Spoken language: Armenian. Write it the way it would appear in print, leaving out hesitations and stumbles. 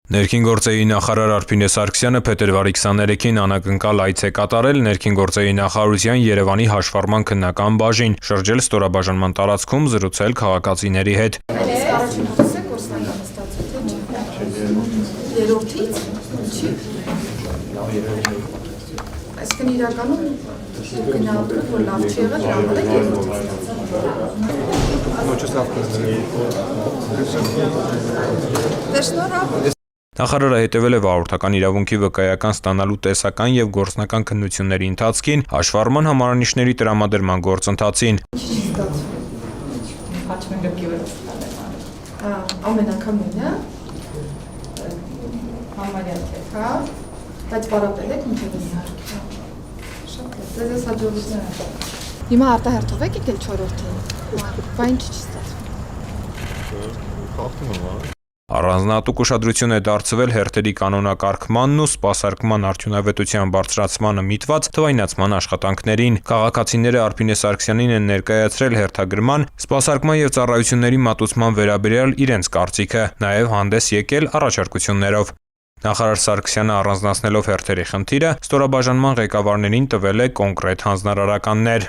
Ներքին գործերի նախարար Արփինե Սարգսյանը փետրվարի 23-ին անակնկալ այց է կատարել Ներքին գործերի նախարարության Երևանի հաշվառման քննական բաժին, շրջել ստորաբաժանման տարածքում, զրուցել քաղաքացիների հետ։ Այսինքն իրականում գնահատում որ լավ չի եղել, դրանով է երրորդից։ Նախարարը հետևել է վարորդական իրավունքի վկայական ստանալու տեսական եւ գործնական քննությունների ընթացքին, հաշվառման համարանիշների տրամադրման գործընթացին։ Ամեն անգամ ինը համարյա թեփա, բայց պարապել եք մինչև իհարկե։ Շատ լավ, ձեզ հաջողություն։ Հիմա արտահերթով եք եկել 4-րդին։ Բա ինչ չի ստացվում։ Առանձնահատուկ ուշադրություն է դարձվել հերթերի կանոնակարգմանն ու սպասարկման արդյունավետության բարձրացմանը միտված թվայնացման աշխատանքներին։ Քաղաքացիները Արփինե Սարգսյանին են ներկայացրել հերթագրման, սպասարկման եւ ծառայությունների մատուցման վերաբերյալ իրենց կարծիքը, նաեւ հանդես եկել առաջարկություններով։ Նախարար Սարգսյանը առանձնացնելով հերթերի խնդիրը, ստորաբաժանման ղեկավարներին տվել է կոնկրետ հանձնարարականներ։